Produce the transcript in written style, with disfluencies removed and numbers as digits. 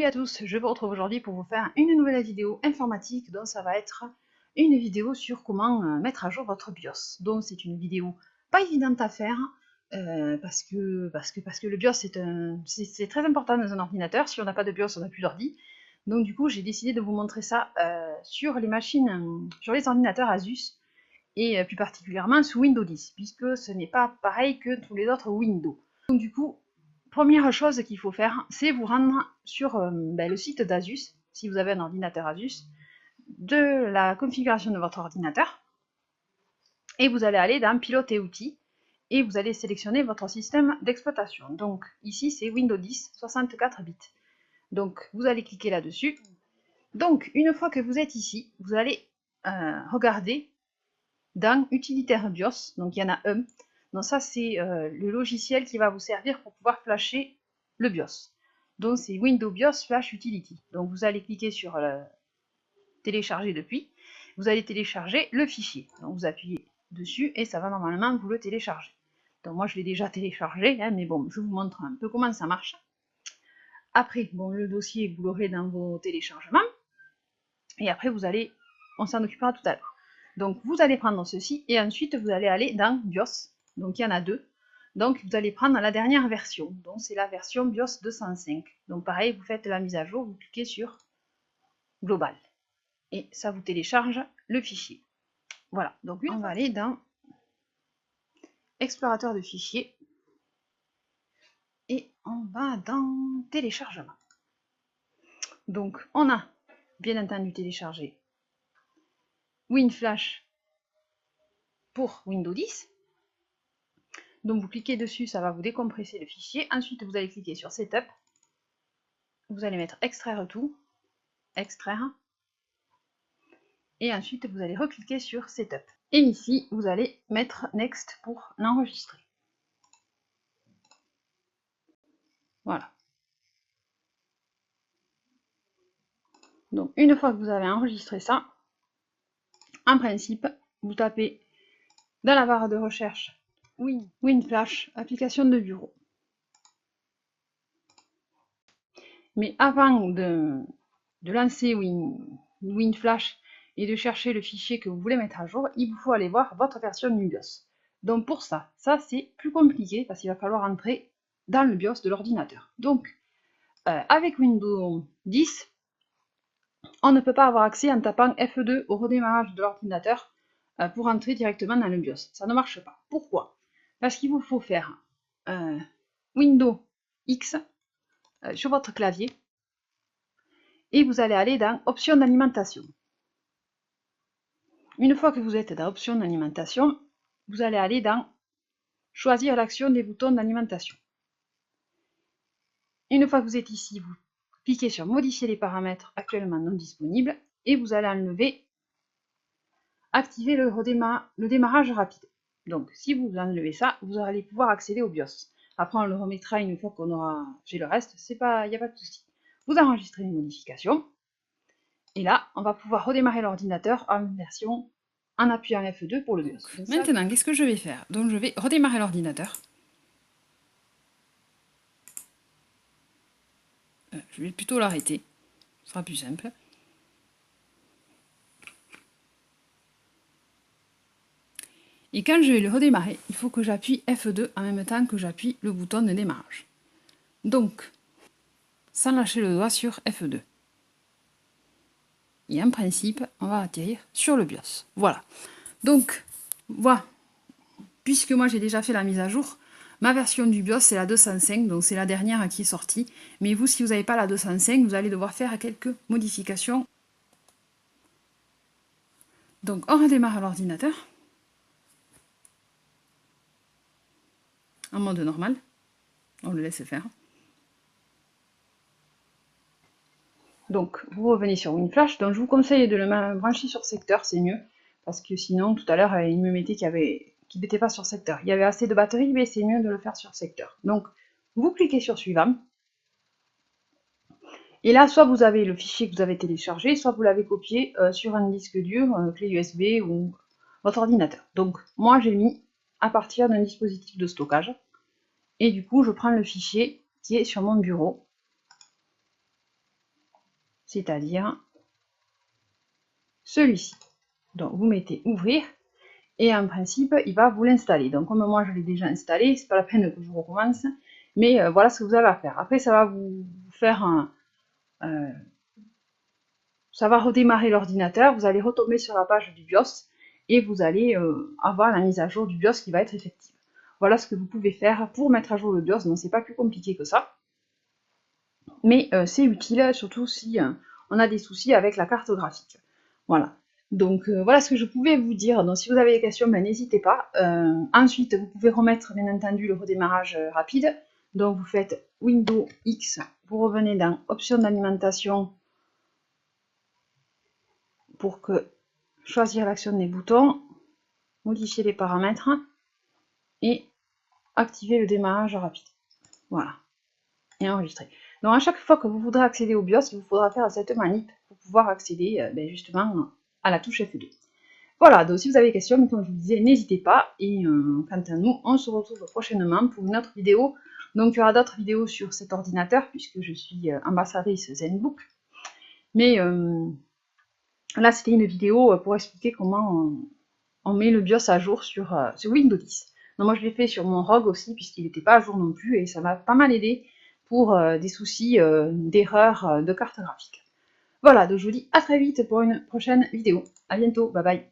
à tous, je vous retrouve aujourd'hui pour vous faire une nouvelle vidéo informatique, donc ça va être une vidéo sur comment mettre à jour votre BIOS. Donc c'est une vidéo pas évidente à faire, parce que le BIOS c'est très important dans un ordinateur. Si on n'a pas de BIOS, on n'a plus d'ordi. Donc du coup j'ai décidé de vous montrer ça sur les machines, sur les ordinateurs Asus, et plus particulièrement sous Windows 10, puisque ce n'est pas pareil que tous les autres Windows. Donc du coup, première chose qu'il faut faire, c'est vous rendre sur le site d'Asus, si vous avez un ordinateur Asus, de la configuration de votre ordinateur, et vous allez aller dans Pilote et outils, et vous allez sélectionner votre système d'exploitation. Donc ici c'est Windows 10 64 bits. Donc vous allez cliquer là-dessus. Donc une fois que vous êtes ici, vous allez regarder dans Utilitaire BIOS, donc il y en a un. Donc ça c'est le logiciel qui va vous servir pour pouvoir flasher le BIOS. Donc c'est Windows BIOS Flash Utility. Donc vous allez cliquer sur télécharger depuis. Vous allez télécharger le fichier. Donc vous appuyez dessus et ça va normalement vous le télécharger. Donc moi je l'ai déjà téléchargé, hein, mais bon, je vous montre un peu comment ça marche. Après, bon, le dossier vous l'aurez dans vos téléchargements. Et après vous allez, on s'en occupera tout à l'heure. Donc vous allez prendre ceci et ensuite vous allez aller dans BIOS. Donc il y en a deux. Donc vous allez prendre la dernière version. Donc c'est la version BIOS 205. Donc pareil, vous faites la mise à jour, vous cliquez sur Global. Et ça vous télécharge le fichier. Voilà. Donc on va aller dans Explorateur de fichiers. Et on va dans Téléchargement. Donc on a bien entendu téléchargé WinFlash pour Windows 10. Donc vous cliquez dessus, ça va vous décompresser le fichier. Ensuite, vous allez cliquer sur Setup. Vous allez mettre Extraire tout. Extraire. Et ensuite, vous allez recliquer sur Setup. Et ici, vous allez mettre Next pour l'enregistrer. Voilà. Donc une fois que vous avez enregistré ça, en principe, vous tapez dans la barre de recherche WinFlash, application de bureau. Mais avant de lancer WinFlash et de chercher le fichier que vous voulez mettre à jour, il vous faut aller voir votre version du BIOS. Donc pour ça c'est plus compliqué parce qu'il va falloir entrer dans le BIOS de l'ordinateur. Donc avec Windows 10, on ne peut pas avoir accès en tapant F2 au redémarrage de l'ordinateur pour entrer directement dans le BIOS. Ça ne marche pas. Pourquoi? Parce qu'il vous faut faire Windows X sur votre clavier et vous allez aller dans Options d'alimentation. Une fois que vous êtes dans Options d'alimentation, vous allez aller dans Choisir l'action des boutons d'alimentation. Une fois que vous êtes ici, vous cliquez sur Modifier les paramètres actuellement non disponibles et vous allez enlever Activer le démarrage rapide. Donc si vous enlevez ça, vous allez pouvoir accéder au BIOS. Après on le remettra une fois qu'on aura fait le reste, il n'y a pas de souci. Vous enregistrez une modification et là on va pouvoir redémarrer l'ordinateur en appuyant F2 pour le BIOS. Maintenant, qu'est-ce que je vais faire? Donc je vais redémarrer l'ordinateur. Je vais plutôt l'arrêter, ce sera plus simple. Et quand je vais le redémarrer, il faut que j'appuie F2 en même temps que j'appuie le bouton de démarrage. Donc, sans lâcher le doigt sur F2. Et en principe, on va atterrir sur le BIOS. Voilà. Donc, voilà. Puisque moi j'ai déjà fait la mise à jour, ma version du BIOS c'est la 205, donc c'est la dernière qui est sortie. Mais vous, si vous n'avez pas la 205, vous allez devoir faire quelques modifications. Donc on redémarre l'ordinateur en mode normal. On le laisse faire. Donc vous revenez sur WinFlash, donc je vous conseille de le brancher sur secteur, c'est mieux. Parce que sinon tout à l'heure il me mettait qu'il n'était pas sur secteur. Il y avait assez de batterie, mais c'est mieux de le faire sur secteur. Donc vous cliquez sur suivant. Et là, soit vous avez le fichier que vous avez téléchargé, soit vous l'avez copié sur un disque dur, clé USB ou votre ordinateur. Donc moi j'ai mis à partir d'un dispositif de stockage. Et du coup je prends le fichier qui est sur mon bureau. c'est-à-dire celui-ci. Donc vous mettez ouvrir et en principe il va vous l'installer. Donc comme moi je l'ai déjà installé, c'est pas la peine que je recommence, mais voilà ce que vous avez à faire. Après ça va vous faire un, ça va redémarrer l'ordinateur, vous allez retomber sur la page du BIOS et vous allez avoir la mise à jour du BIOS qui va être effective. Voilà ce que vous pouvez faire pour mettre à jour le BIOS, donc c'est pas plus compliqué que ça. Mais c'est utile, surtout si on a des soucis avec la carte graphique. Voilà. Donc voilà ce que je pouvais vous dire. Donc si vous avez des questions, ben, n'hésitez pas. Ensuite, vous pouvez remettre bien entendu le redémarrage rapide. Donc vous faites Windows X, vous revenez dans Options d'alimentation pour que choisir l'action des boutons, modifier les paramètres et activer le démarrage rapide. Voilà. Et enregistrer. Donc à chaque fois que vous voudrez accéder au BIOS, il vous faudra faire cette manip pour pouvoir accéder justement à la touche F2. Voilà, donc si vous avez des questions, comme je vous disais, n'hésitez pas. Et quant à nous, on se retrouve prochainement pour une autre vidéo. Donc il y aura d'autres vidéos sur cet ordinateur, puisque je suis ambassadrice ZenBook. Mais là, c'était une vidéo pour expliquer comment on met le BIOS à jour sur Windows 10. Donc moi, je l'ai fait sur mon ROG aussi, puisqu'il n'était pas à jour non plus, et ça m'a pas mal aidé pour des soucis d'erreur de carte graphique. Voilà, donc je vous dis à très vite pour une prochaine vidéo. À bientôt, bye bye.